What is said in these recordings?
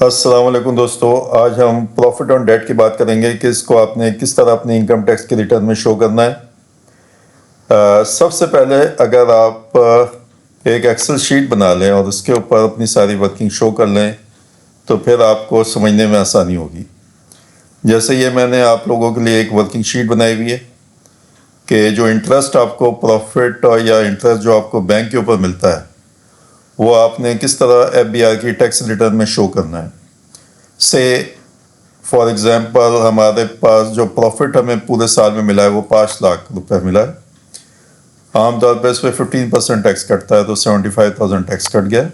अस्सलाम वालेकुम दोस्तों। आज हम प्रॉफिट ऑन डेट की बात करेंगे कि इसको आपने किस तरह अपने इनकम टैक्स के रिटर्न में शो करना है। सबसे पहले अगर आप एक एक्सेल शीट बना लें और उसके ऊपर अपनी सारी वर्किंग शो कर लें तो फिर आपको समझने में आसानी होगी। जैसे ये मैंने आप लोगों के लिए एक वर्किंग शीट बनाई हुई है कि जो इंटरेस्ट आपको प्रॉफिट या इंटरेस्ट जो आपको बैंक के ऊपर मिलता है वो आपने किस तरह FBR की टैक्स रिटर्न में शो करना है। से फॉर एग्जांपल हमारे पास जो प्रॉफिट हमें पूरे साल में मिला है वो 5 लाख रुपए मिला है। आमतौर पर इस पर 15% टैक्स कटता है तो 75,000 टैक्स कट गया।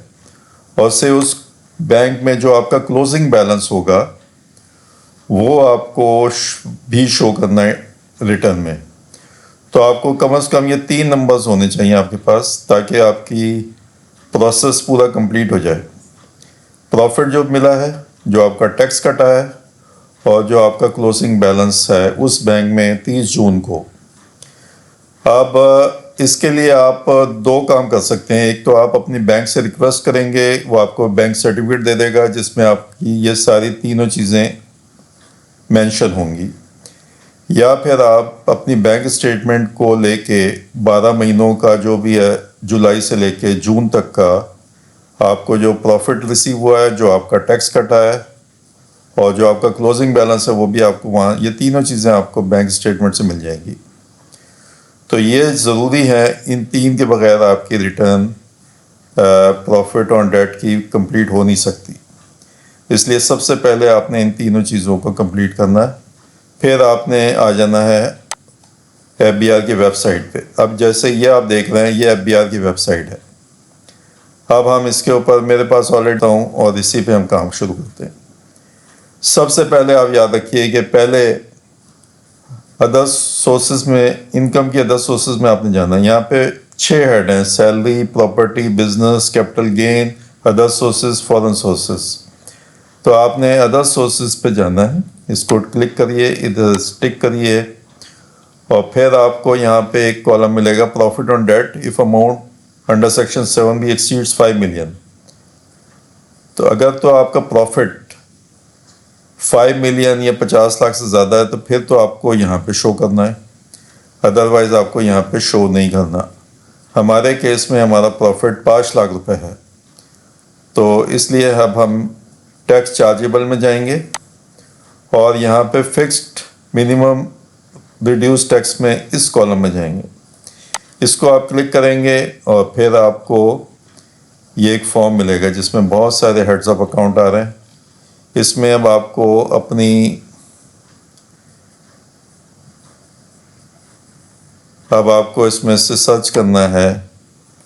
और से उस बैंक में जो आपका क्लोजिंग बैलेंस होगा वो आपको भी शो करना है रिटर्न में। तो आपको कम से कम ये 3 नंबर्स होने चाहिए आपके पास ताकि आपकी प्रोसेस पूरा कंप्लीट हो जाए। प्रॉफिट जो मिला है, जो आपका टैक्स कटा है और जो आपका क्लोजिंग बैलेंस है उस बैंक में 30 जून को। अब इसके लिए आप 2 काम कर सकते हैं। एक तो आप अपनी बैंक से रिक्वेस्ट करेंगे, वो आपको बैंक सर्टिफिकेट दे देगा जिसमें आपकी ये सारी तीनों चीज़ें मेंशन होंगी। या फिर आप अपनी बैंक स्टेटमेंट को लेके 12 महीनों का जो भी है, जुलाई से लेके जून तक का आपको जो प्रॉफिट रिसीव हुआ है, जो आपका टैक्स कटा है और जो आपका क्लोजिंग बैलेंस है वो भी आपको वहाँ, ये तीनों चीज़ें आपको बैंक स्टेटमेंट से मिल जाएंगी। तो ये ज़रूरी है, इन 3 के बगैर आपकी रिटर्न प्रॉफिट ऑन डेट की कंप्लीट हो नहीं सकती। इसलिए सबसे पहले आपने इन तीनों चीज़ों को कंप्लीट करना है। फिर आपने आ जाना है FBR की वेबसाइट पे। अब जैसे ये आप देख रहे हैं, ये FBR की वेबसाइट है। अब हम इसके ऊपर, मेरे पास ऑलरेडी हूँ और इसी पे हम काम शुरू करते हैं। सबसे पहले आप याद रखिए कि पहले अदर सोर्सेज में, इनकम की अदर सोर्सेज में आपने जाना है। यहाँ पे 6 हेड हैं: salary, property, business, capital gain, other sources, foreign sources. तो आपने अदर सोर्सेज पे जाना है, इसको क्लिक करिए, इधर स्टिक करिए और फिर आपको यहाँ पे एक कॉलम मिलेगा profit on debt if amount under section 7 भी एक्सीड्स 5 मिलियन। तो अगर तो आपका प्रॉफिट 5 मिलियन या 50 लाख से ज़्यादा है तो फिर तो आपको यहाँ पे शो करना है, अदरवाइज़ आपको यहाँ पे शो नहीं करना। हमारे केस में हमारा प्रॉफिट 5 लाख रुपए है, तो इसलिए अब हम टैक्स चार्जेबल में जाएंगे और यहाँ पे फिक्स्ड मिनिमम रिड्यूस टैक्स में इस कॉलम में जाएंगे। इसको आप क्लिक करेंगे और फिर आपको ये एक फॉर्म मिलेगा जिसमें बहुत सारे हेड्स ऑफ अकाउंट आ रहे हैं। इसमें अब आपको इसमें से सर्च करना है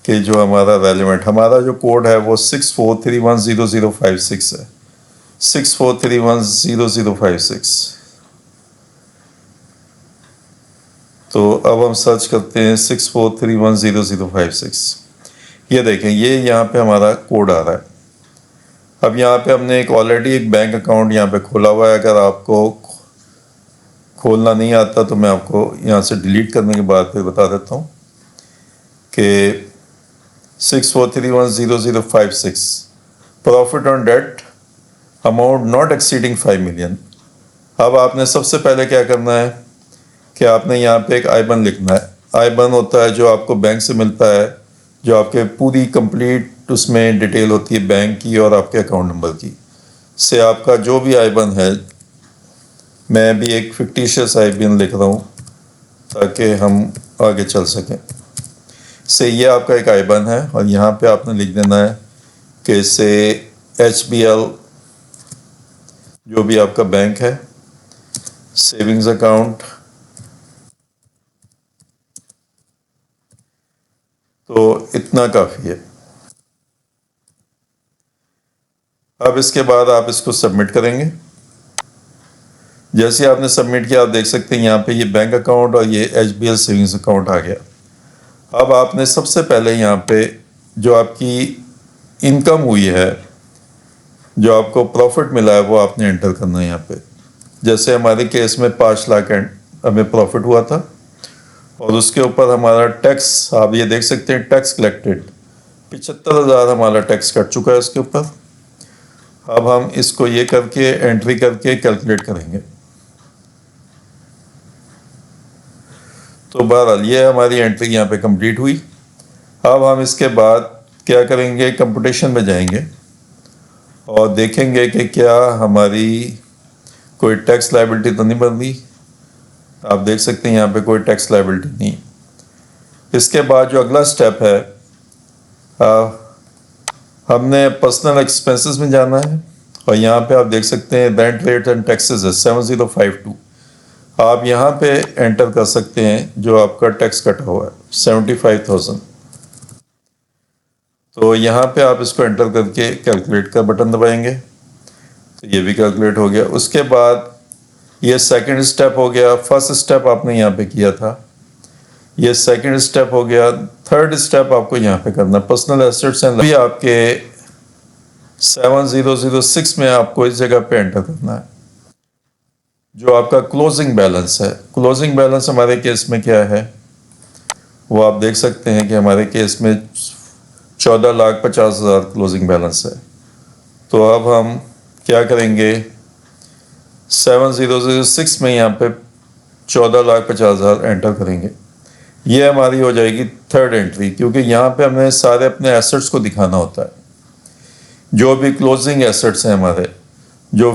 कि जो हमारा रेलिवेंट, हमारा जो कोड है वो 64310056 है, 64310056। तो अब हम सर्च करते हैं 64310056। ये देखें, ये यहाँ पे हमारा कोड आ रहा है। अब यहाँ पे हमने ऑलरेडी एक बैंक अकाउंट यहाँ पे खोला हुआ है। अगर आपको खोलना नहीं आता तो मैं आपको यहाँ से डिलीट करने के बाद फिर बता देता हूँ कि 64310056 profit on debt amount not exceeding 5 million. अब आपने सबसे पहले क्या करना है कि आपने यहाँ पे एक आईबन लिखना है। आईबन होता है जो आपको बैंक से मिलता है, जो आपके पूरी कंप्लीट उसमें डिटेल होती है बैंक की और आपके अकाउंट नंबर की। से आपका जो भी आईबन है, मैं भी एक फिक्टिशियस आईबन लिख रहा हूँ ताकि हम आगे चल सकें। से ये आपका एक आईबन है और यहाँ पे आपने लिख देना है कि से HBL जो भी आपका बैंक है, सेविंग्स अकाउंट। तो इतना काफ़ी है। अब इसके बाद आप इसको सबमिट करेंगे। जैसे आपने सबमिट किया, आप देख सकते हैं यहाँ पे ये बैंक अकाउंट और ये HBL सेविंग्स अकाउंट आ गया। अब आपने सबसे पहले यहाँ पे जो आपकी इनकम हुई है, जो आपको प्रॉफिट मिला है, वो आपने एंटर करना है यहाँ पे। जैसे हमारे केस में 5 लाख हमें प्रॉफिट हुआ था और उसके ऊपर हमारा टैक्स, आप ये देख सकते हैं, टैक्स कलेक्टेड 75,000 हमारा टैक्स कट चुका है उसके ऊपर। अब हम इसको ये करके एंट्री करके कैलकुलेट करेंगे। तो बहरहाल ये हमारी एंट्री यहाँ पे कंप्लीट हुई। अब हम इसके बाद क्या करेंगे, कंप्यूटेशन में जाएंगे और देखेंगे कि क्या हमारी कोई टैक्स लायबिलिटी तो नहीं बन रही। आप देख सकते हैं यहाँ पे कोई टैक्स लायबिलिटी नहीं। इसके बाद जो अगला स्टेप है, हमने पर्सनल एक्सपेंसेस में जाना है और यहाँ पे आप देख सकते हैं रेंट रेट एंड टैक्सेस है 7052। आप यहाँ पे एंटर कर सकते हैं जो आपका टैक्स कटा हुआ है 75,000। तो यहाँ पे आप इसको एंटर करके कैलकुलेट का बटन दबाएंगे तो ये भी कैलकुलेट हो गया। उसके बाद ये सेकंड स्टेप हो गया। फर्स्ट स्टेप आपने यहाँ पे किया था, ये सेकंड स्टेप हो गया। थर्ड स्टेप आपको यहाँ पे करना पर्सनल एसेट्स एंड भी आपके 7006 में आपको इस जगह पे एंटर करना है जो आपका क्लोजिंग बैलेंस है। क्लोजिंग बैलेंस हमारे केस में क्या है वो आप देख सकते हैं कि हमारे केस में 14,50,000 क्लोजिंग बैलेंस है। तो अब हम क्या करेंगे, 7006 में यहाँ पे 14,50,000 एंटर करेंगे। ये हमारी हो जाएगी थर्ड एंट्री, क्योंकि यहाँ पे हमें सारे अपने एसेट्स को दिखाना होता है। जो भी क्लोजिंग एसेट्स हैं हमारे, जो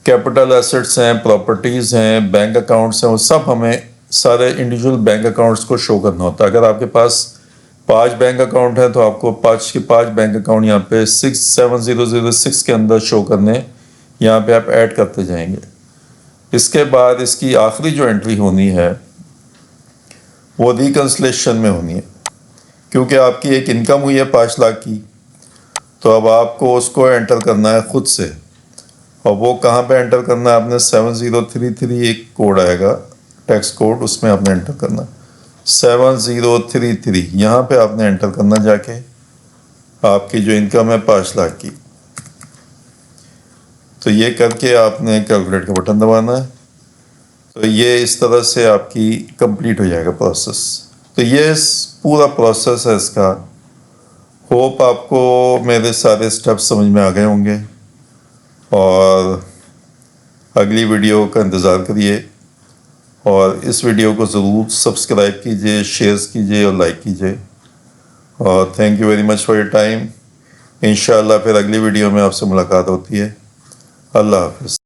कैपिटल एसेट्स हैं, प्रॉपर्टीज़ हैं, बैंक अकाउंट्स हैं, वो सब हमें सारे इंडिविजुअल बैंक अकाउंट्स को शो करना होता है। अगर आपके पास 5 बैंक अकाउंट हैं तो आपको 5 के 5 बैंक अकाउंट यहाँ पे 7006 के अंदर शो करने, यहाँ पे आप ऐड करते जाएंगे। इसके बाद इसकी आखिरी जो एंट्री होनी है वो रिकंसलेशन में होनी है, क्योंकि आपकी एक इनकम हुई है 5 लाख की, तो अब आपको उसको एंटर करना है खुद से। और वो कहाँ पे एंटर करना है आपने, 7033 एक कोड आएगा टैक्स कोड, उसमें आपने एंटर करना 7033, यहाँ पे आपने एंटर करना जाके आपकी जो इनकम है 5 लाख की। तो ये करके आपने कैलकुलेट का बटन दबाना है। तो ये इस तरह से आपकी कंप्लीट हो जाएगा प्रोसेस। तो ये पूरा प्रोसेस है इसका। होप आपको मेरे सारे स्टेप्स समझ में आ गए होंगे और अगली वीडियो का इंतज़ार करिए और इस वीडियो को ज़रूर सब्सक्राइब कीजिए, शेयर कीजिए और लाइक कीजिए। और thank you very much for your time. इंशाल्लाह फिर अगली वीडियो में आपसे मुलाकात होती है। अल्लाह हाफ़िज़।